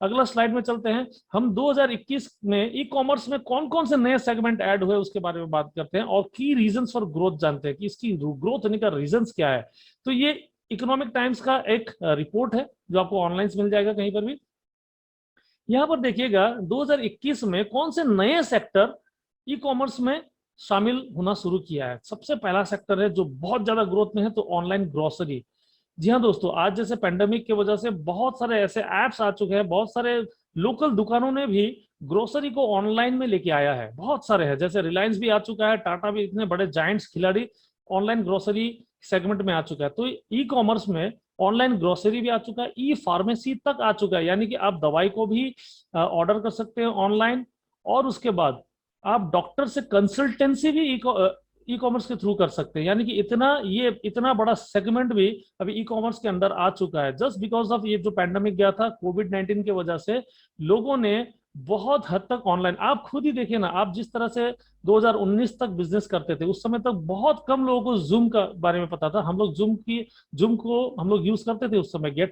अगला स्लाइड में चलते हैं। हम 2021 में ई कॉमर्स में कौन कौन से नए सेगमेंट ऐड हुए उसके बारे में बात करते हैं और की रीजंस फॉर ग्रोथ जानते हैं कि इसकी ग्रोथ होने का रीजंस क्या है। तो ये इकोनॉमिक टाइम्स का एक रिपोर्ट है जो आपको ऑनलाइन मिल जाएगा कहीं पर भी। यहां पर देखिएगा 2021 में कौन से नए सेक्टर ई कॉमर्स में शामिल होना शुरू किया है। सबसे पहला सेक्टर है जो बहुत ज्यादा ग्रोथ में है, तो ऑनलाइन ग्रोसरी। जी हाँ दोस्तों, आज जैसे पेंडेमिक की वजह से बहुत सारे ऐसे एप्स आ चुके हैं, बहुत सारे लोकल दुकानों ने भी ग्रोसरी को ऑनलाइन में लेके आया है। बहुत सारे हैं, जैसे रिलायंस भी आ चुका है, टाटा भी, इतने बड़े जायंट्स खिलाड़ी ऑनलाइन ग्रोसरी सेगमेंट में आ चुका है। तो ई कॉमर्स में ऑनलाइन ग्रोसरी भी आ चुका है, ई फार्मेसी तक आ चुका है, यानी कि आप दवाई को भी ऑर्डर कर सकते हैं ऑनलाइन। और उसके बाद आप डॉक्टर से कंसल्टेंसी भी ई कॉमर्स के थ्रू कर सकते हैं। यानी कि इतना बड़ा सेगमेंट भी अभी ई कॉमर्स के अंदर आ चुका है, जस्ट बिकॉज ऑफ ये जो पैंडेमिक गया था कोविड-19 की वजह से लोगों ने बहुत हद तक ऑनलाइन, आप खुद ही देखिए ना, आप जिस तरह से 2019 तक बिजनेस करते थे उस समय तक बहुत कम लोगों को जूम का बारे में पता था। हम लोग जूम को हम लोग यूज करते थे उस समय, गो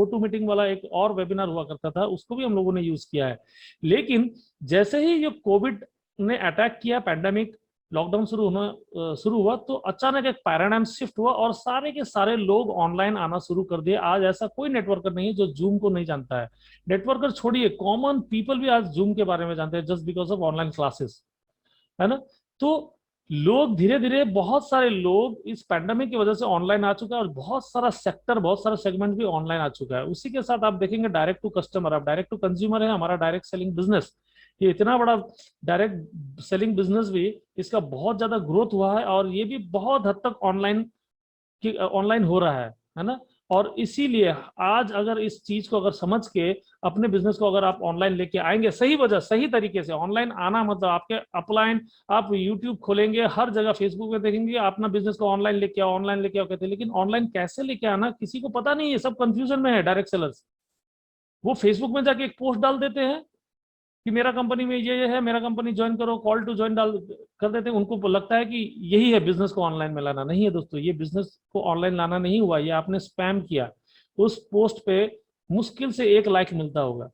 टू मीटिंग वाला एक और वेबिनार हुआ करता था, उसको भी हम लोगों ने यूज किया है। लेकिन जैसे ही ये कोविड ने अटैक किया, पैंडेमिक लॉकडाउन शुरू हुआ, तो अचानक एक पैराडाइम शिफ्ट हुआ और सारे के सारे लोग ऑनलाइन आना शुरू कर दिए। आज ऐसा कोई नेटवर्कर नहीं है जो जूम को नहीं जानता है। नेटवर्कर छोड़िए, कॉमन पीपल भी आज जूम के बारे में जानते हैं, just because of online classes, है ना। तो लोग धीरे धीरे, बहुत सारे लोग इस पैंडेमिक की वजह से ऑनलाइन आ चुका है और बहुत सारा सेक्टर, बहुत सारा सेगमेंट भी ऑनलाइन आ चुका है। उसी के साथ आप देखेंगे डायरेक्ट टू कस्टमर, अब डायरेक्ट टू कंज्यूमर है हमारा डायरेक्ट सेलिंग बिजनेस। ये इतना बड़ा डायरेक्ट सेलिंग बिजनेस भी, इसका बहुत ज्यादा ग्रोथ हुआ है और ये भी बहुत हद तक ऑनलाइन हो रहा है ना। और इसीलिए आज अगर इस चीज को अगर समझ के अपने बिजनेस को अगर आप ऑनलाइन लेके आएंगे, सही वजह सही तरीके से ऑनलाइन आना, मतलब आपके अपलाइन, आप यूट्यूब खोलेंगे, हर जगह फेसबुक में देखेंगे अपना बिजनेस को ऑनलाइन लेके आओ, ऑनलाइन लेके आओ कहते हैं, लेकिन ऑनलाइन कैसे लेके आना किसी को पता नहीं है, सब कंफ्यूजन में है। डायरेक्ट सेलर्स वो फेसबुक में जाके एक पोस्ट डाल देते हैं कि मेरा कंपनी में ये है, मेरा कंपनी ज्वाइन करो, कॉल टू ज्वाइन डाल कर देते हैं। उनको लगता है कि यही है बिजनेस को ऑनलाइन में लाना। नहीं है दोस्तों, ये बिजनेस को ऑनलाइन लाना नहीं हुआ, ये आपने स्पैम किया। उस पोस्ट पे मुश्किल से 1 लाइक मिलता होगा,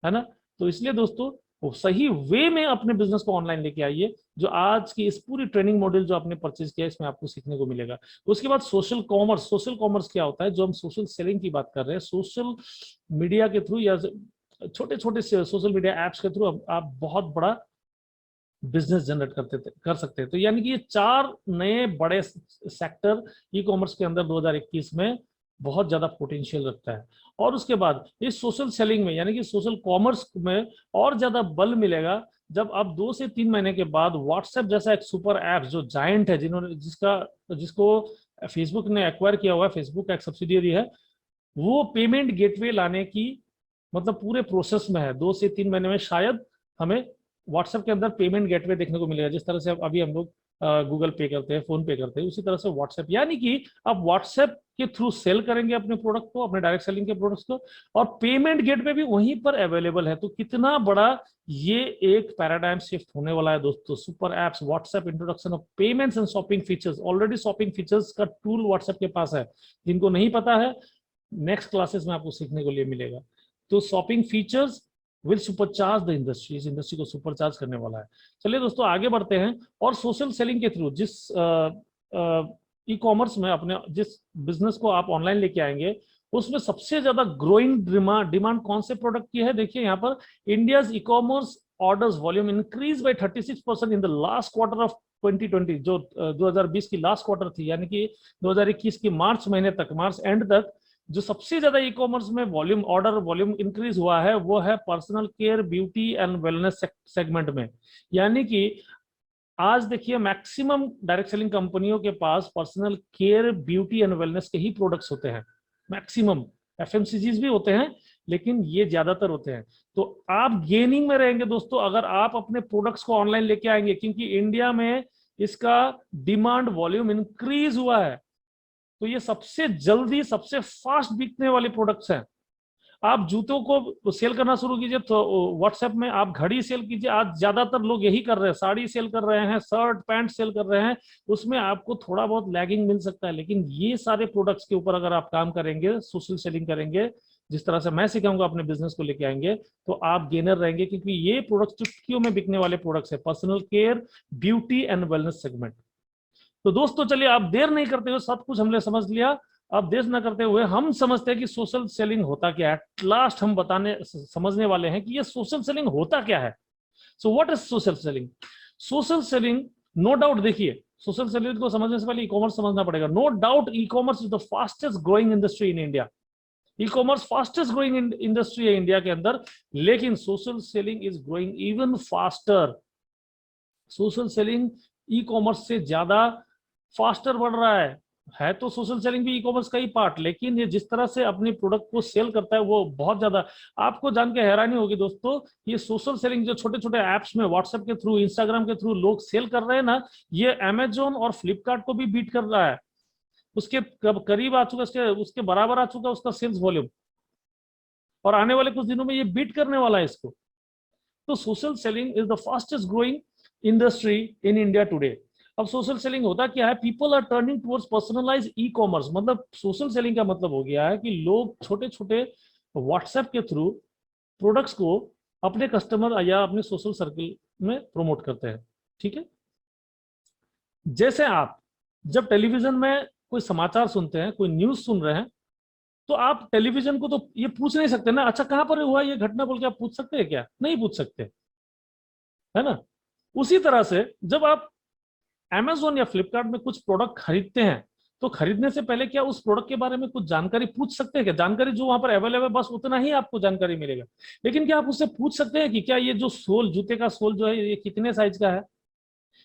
है ना। तो इसलिए दोस्तों, वो सही वे में अपने बिजनेस को ऑनलाइन लेके आइए, जो आज की इस पूरी ट्रेनिंग मॉड्यूल जो आपने परचेज किया इसमें आपको सीखने को मिलेगा। उसके बाद सोशल कॉमर्स। सोशल कॉमर्स क्या होता है, जो हम सोशल सेलिंग की बात कर रहे हैं, सोशल मीडिया के थ्रू या छोटे छोटे सोशल मीडिया एप्स के थ्रू आप बहुत बड़ा बिजनेस जनरेट कर सकते हैं। तो यानी कि ये 4 नए बड़े सेक्टर ई कॉमर्स के अंदर 2021 में बहुत ज्यादा पोटेंशियल रखता है। और उसके बाद इस सोशल सेलिंग में, यानी कि सोशल कॉमर्स में और ज्यादा बल मिलेगा जब आप 2 से 3 महीने के बाद व्हाट्सएप जैसा एक सुपर ऐप जो जायंट है, जिसको फेसबुक ने एक्वायर किया हुआ है, फेसबुक का एक सब्सिडियरी है, वो पेमेंट गेटवे लाने की मतलब पूरे प्रोसेस में है। 2 से 3 महीने में शायद हमें व्हाट्सएप के अंदर पेमेंट गेटवे देखने को मिलेगा। जिस तरह से अभी हम लोग गूगल पे करते हैं, फोन पे करते हैं, उसी तरह से व्हाट्सएप, यानी कि आप व्हाट्सएप के थ्रू सेल करेंगे अपने प्रोडक्ट को, अपने डायरेक्ट सेलिंग के प्रोडक्ट्स को, और पेमेंट गेटवे भी वहीं पर अवेलेबल है। तो कितना बड़ा ये एक पैराडाइम शिफ्ट होने वाला है दोस्तों। Super apps, WhatsApp, introduction of payments and shopping features. Already shopping features का टूल व्हाट्सएप के पास है, जिनको नहीं पता है नेक्स्ट क्लासेस में आपको सीखने को लिए मिलेगा। तो shopping features will supercharge the industry, इस इंडस्ट्री को सुपरचार्ज करने वाला है। चलिए दोस्तों आगे बढ़ते हैं। और सोशल सेलिंग के थ्रू जिस ई कॉमर्स में अपने जिस बिजनेस को आप ऑनलाइन लेके आएंगे, उसमें सबसे ज्यादा ग्रोइंग डिमांड कौन से प्रोडक्ट की है। देखिए यहाँ पर, India's e commerce orders volume increase by 36% in the last quarter of 2020, जो 2020 की लास्ट क्वार्टर थी, यानी कि 2021 की मार्च महीने तक, मार्च एंड तक जो सबसे ज्यादा ई कॉमर्स में ऑर्डर वॉल्यूम इंक्रीज हुआ है वो है personal care, beauty and wellness segment में। यानी कि आज देखिए मैक्सिमम डायरेक्ट सेलिंग कंपनियों के पास personal care, beauty and wellness के ही प्रोडक्ट्स होते हैं। मैक्सिमम एफएमसीजीज भी होते हैं, लेकिन ये ज्यादातर होते हैं। तो आप गेनिंग में रहेंगे दोस्तों अगर आप अपने प्रोडक्ट्स को ऑनलाइन लेके आएंगे, क्योंकि इंडिया में इसका डिमांड वॉल्यूम इंक्रीज हुआ है। तो ये सबसे जल्दी, सबसे फास्ट बिकने वाले प्रोडक्ट्स हैं। आप जूतों को सेल करना शुरू कीजिए तो व्हाट्सएप में, आप घड़ी सेल कीजिए, आज ज्यादातर लोग यही कर रहे हैं, साड़ी सेल कर रहे हैं, शर्ट पैंट सेल कर रहे हैं, उसमें आपको थोड़ा बहुत लैगिंग मिल सकता है, लेकिन ये सारे प्रोडक्ट्स के ऊपर अगर आप काम करेंगे, सोशल सेलिंग करेंगे, जिस तरह से मैं सिखाऊंगा अपने बिजनेस को लेके आएंगे, तो आप गेनर रहेंगे, क्योंकि ये प्रोडक्ट चुटकियों में बिकने वाले प्रोडक्ट्स है, personal care, beauty and wellness segment. तो दोस्तों चलिए, आप देर नहीं करते हुए, सब कुछ हमने समझ लिया, अब देर ना करते हुए हम समझते हैं कि सोशल सेलिंग होता क्या है। एट लास्ट हम बताने समझने वाले हैं कि ये सोशल सेलिंग होता क्या है। So what is social selling? Social selling, no doubt, देखिए सोशल सेलिंग को समझने से पहले ई कॉमर्स समझना पड़ेगा। No doubt e commerce is the fastest growing industry in India. E commerce fastest growing industry है इंडिया के अंदर, लेकिन social selling is growing even faster. Social selling e commerce से ज्यादा फास्टर बढ़ रहा है तो सोशल सेलिंग भी ई कॉमर्स का ही पार्ट, लेकिन ये जिस तरह से अपनी प्रोडक्ट को सेल करता है वो बहुत ज्यादा। आपको जान के हैरानी होगी दोस्तों, ये सोशल सेलिंग जो छोटे छोटे एप्स में व्हाट्सएप के थ्रू, इंस्टाग्राम के थ्रू लोग सेल कर रहे हैं ना, ये अमेजोन और फ्लिपकार्ट को भी बीट कर रहा है। उसके करीब आ चुका, उसके बराबर आ चुका उसका सेल्स वॉल्यूम, और आने वाले कुछ दिनों में ये बीट करने वाला है इसको। तो social selling is the fastest growing industry in India today. अब सोशल सेलिंग होता क्या है? People are turning towards personalize e commerce. मतलब सोशल सेलिंग का मतलब हो गया है कि लोग छोटे छोटे व्हाट्सएप के थ्रू प्रोडक्ट्स को अपने कस्टमर या अपने सोशल सर्कल में प्रमोट करते हैं। ठीक है, जैसे आप जब टेलीविजन में कोई समाचार सुनते हैं, कोई न्यूज सुन रहे हैं, तो आप टेलीविजन को तो ये पूछ नहीं सकते ना, अच्छा कहां पर हुआ ये घटना, बोल के आप पूछ सकते हैं क्या? नहीं पूछ सकते, है ना। उसी तरह से जब आप Amazon या फ्लिपकार्ट में कुछ प्रोडक्ट खरीदते हैं, तो खरीदने से पहले क्या उस प्रोडक्ट के बारे में कुछ जानकारी पूछ सकते हैं क्या? जानकारी जो वहां पर अवेलेबल, बस उतना ही आपको जानकारी मिलेगा। लेकिन क्या आप उससे पूछ सकते हैं कि क्या ये जो सोल, जूते का सोल जो है, ये कितने साइज का है,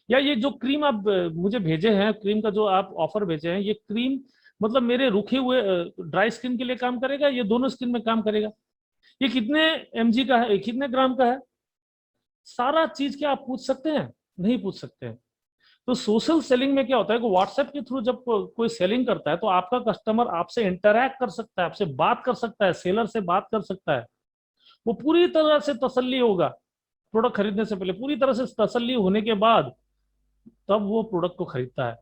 या ये जो क्रीम आप मुझे भेजे हैं, क्रीम का जो आप ऑफर भेजे हैं, ये क्रीम मतलब मेरे रुखे हुए ड्राई स्किन के लिए काम करेगा, ये दोनों स्किन में काम करेगा, ये कितने mg का है, कितने ग्राम का है, सारा चीज क्या आप पूछ सकते हैं? नहीं पूछ सकते हैं। तो सोशल सेलिंग में क्या होता है कि व्हाट्सएप के थ्रू जब कोई सेलिंग करता है, तो आपका कस्टमर आपसे इंटरैक्ट कर सकता है, आपसे बात कर सकता है, सेलर से बात कर सकता है, वो पूरी तरह से तसल्ली होगा प्रोडक्ट खरीदने से पहले, पूरी तरह से तसल्ली होने के बाद तब वो प्रोडक्ट को खरीदता है।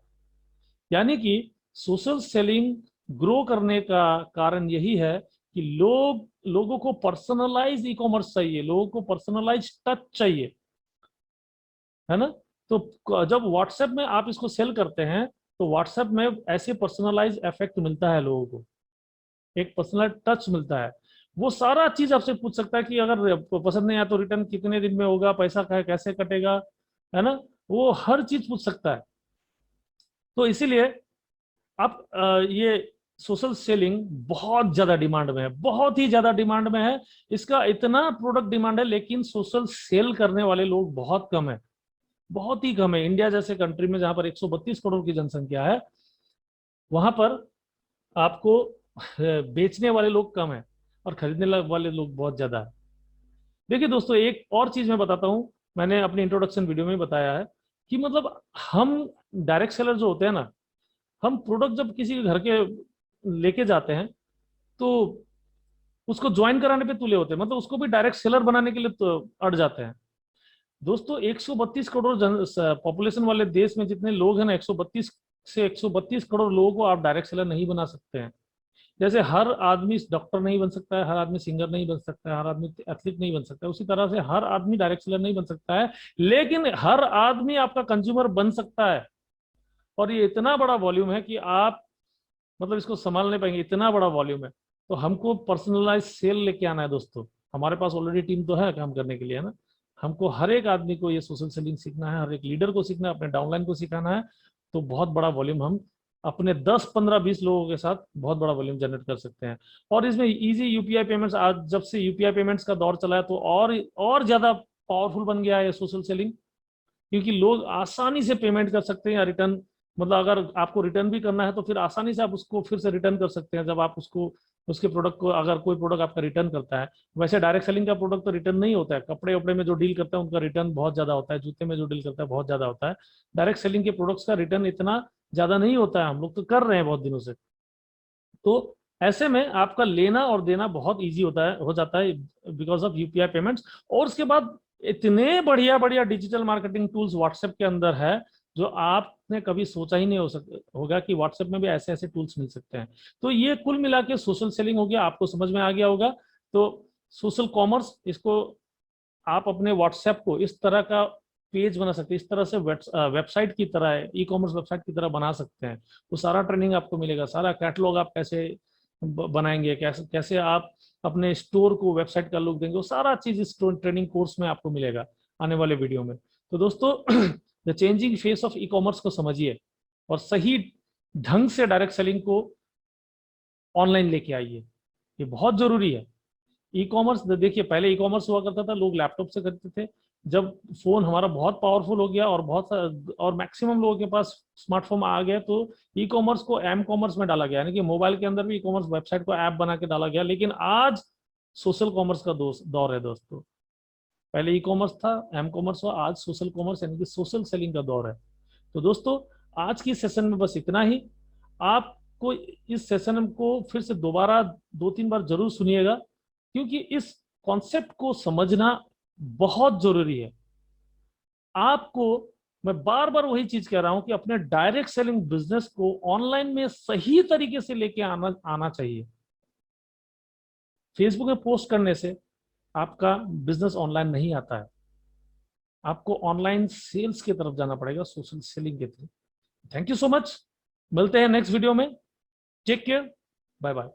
यानी कि सोशल सेलिंग ग्रो करने का कारण यही है कि लोगों को पर्सनलाइज ई कॉमर्स चाहिए, लोगों को पर्सनलाइज टच चाहिए, है ना। तो जब व्हाट्सएप में आप इसको सेल करते हैं, तो व्हाट्सएप में ऐसे पर्सनलाइज इफेक्ट मिलता है लोगों को, एक पर्सनल टच मिलता है। वो सारा चीज आपसे पूछ सकता है कि अगर पसंद नहीं आया तो रिटर्न कितने दिन में होगा, पैसा कैसे कटेगा, है ना, वो हर चीज पूछ सकता है। तो इसीलिए अब ये सोशल सेलिंग बहुत ज्यादा डिमांड में है, बहुत ही ज्यादा डिमांड में है। इसका इतना प्रोडक्ट डिमांड है, लेकिन सोशल सेल करने वाले लोग बहुत कम है, बहुत ही कम है। इंडिया जैसे कंट्री में जहां पर 132 करोड़ की जनसंख्या है, वहां पर आपको बेचने वाले लोग कम है और खरीदने वाले लोग बहुत ज्यादा है। देखिए दोस्तों, एक और चीज मैं बताता हूं, मैंने अपनी इंट्रोडक्शन वीडियो में बताया है कि मतलब हम डायरेक्ट सेलर जो होते हैं ना, हम प्रोडक्ट जब किसी के घर के लेके जाते हैं, तो उसको ज्वाइन कराने पे तुले होते हैं, मतलब उसको भी डायरेक्ट सेलर बनाने के लिए तो अड़ जाते हैं। दोस्तों 132 करोड़ पॉपुलेशन वाले देश में जितने लोग हैं ना, 132 से 132 करोड़ लोगों को आप डायरेक्ट सेलर नहीं बना सकते हैं। जैसे हर आदमी डॉक्टर नहीं बन सकता है, हर आदमी सिंगर नहीं बन सकता है, हर आदमी एथलीट नहीं बन सकता है, उसी तरह से हर आदमी डायरेक्ट सेलर नहीं बन सकता है, लेकिन हर आदमी आपका कंज्यूमर बन सकता है। और ये इतना बड़ा वॉल्यूम है कि आप मतलब इसको संभाल नहीं पाएंगे, इतना बड़ा वॉल्यूम है। तो हमको पर्सनलाइज सेल लेके आना है दोस्तों। हमारे पास ऑलरेडी टीम तो है काम करने के लिए, है ना। हमको हर एक आदमी को ये सोशल सेलिंग सीखना है, हर एक लीडर को सीखना है, अपने डाउनलाइन को सिखाना है। तो बहुत बड़ा वॉल्यूम हम अपने 10, 15, 20 लोगों के साथ बहुत बड़ा वॉल्यूम जनरेट कर सकते हैं। और इसमें इजी यूपीआई पेमेंट्स, आज जब से यूपीआई पेमेंट्स का दौर चला है, तो और ज्यादा पावरफुल बन गया है ये सोशल सेलिंग, क्योंकि लोग आसानी से पेमेंट कर सकते हैं या रिटर्न, मतलब अगर आपको रिटर्न भी करना है तो फिर आसानी से आप उसको फिर से रिटर्न कर सकते हैं। जब आप उसको, उसके प्रोडक्ट को, अगर कोई प्रोडक्ट आपका रिटर्न करता है, वैसे डायरेक्ट सेलिंग का प्रोडक्ट तो रिटर्न नहीं होता है, कपड़े वपड़े में जो डील करता है उनका रिटर्न बहुत ज्यादा होता है, जूते में जो डील करता है बहुत ज्यादा होता है। डायरेक्ट सेलिंग के प्रोडक्ट्स का रिटर्न इतना ज्यादा नहीं होता है, हम लोग तो कर रहे हैं बहुत दिनों से। तो ऐसे में आपका लेना और देना बहुत ईजी होता है, हो जाता है, बिकॉज ऑफ यूपीआई पेमेंट्स। और उसके बाद इतने बढ़िया बढ़िया डिजिटल मार्केटिंग टूल्स व्हाट्सएप के अंदर है, जो आप आपने कभी सोचा ही नहीं होगा कि व्हाट्सएप में भी ऐसे ऐसे टूल्स मिल सकते हैं। तो ये कुल मिला के सोशल सेलिंग हो गया, आपको समझ में आ गया होगा। तो सोशल कॉमर्स, इसको आप अपने व्हाट्सएप को इस तरह का पेज बना सकते हैं, इस तरह से वेबसाइट की तरह है, ई कॉमर्स वेबसाइट की तरह बना सकते हैं। वो सारा ट्रेनिंग आपको मिलेगा, सारा कैटलॉग आप कैसे बनाएंगे, कैसे कैसे आप अपने स्टोर को वेबसाइट का लुक देंगे, वो सारा चीज इस ट्रेनिंग कोर्स में आपको मिलेगा आने वाले वीडियो में। तो दोस्तों the changing face of e commerce को समझिए और सही ढंग से डायरेक्ट सेलिंग को ऑनलाइन लेके आइए, ये बहुत जरूरी है। ई कॉमर्स देखिए, पहले ई कॉमर्स हुआ करता था, लोग लैपटॉप से करते थे। जब फोन हमारा बहुत पावरफुल हो गया और और मैक्सिमम लोगों के पास स्मार्टफोन आ गया, तो ई कॉमर्स को एम कॉमर्स में डाला गया, यानी कि मोबाइल के अंदर भी ई कॉमर्स वेबसाइट को ऐप बना के डाला गया। लेकिन आज सोशल कॉमर्स का दौर है दोस्तों। पहले ई कॉमर्स था, एम कॉमर्स हुआ, आज सोशल कॉमर्स यानी कि सोशल सेलिंग का दौर है। तो दोस्तों, आज की सेशन में बस इतना ही। आपको इस सेशन को फिर से दोबारा 2-3 बार जरूर सुनिएगा, क्योंकि इस कॉन्सेप्ट को समझना बहुत जरूरी है। आपको मैं बार बार वही चीज कह रहा हूं कि अपने डायरेक्ट सेलिंग बिजनेस को ऑनलाइन में सही तरीके से लेके आना चाहिए। फेसबुक में पोस्ट करने से आपका बिजनेस ऑनलाइन नहीं आता है, आपको ऑनलाइन सेल्स की तरफ जाना पड़ेगा, सोशल सेलिंग की तरफ। थैंक यू सो मच, मिलते हैं नेक्स्ट वीडियो में। Take care, bye bye.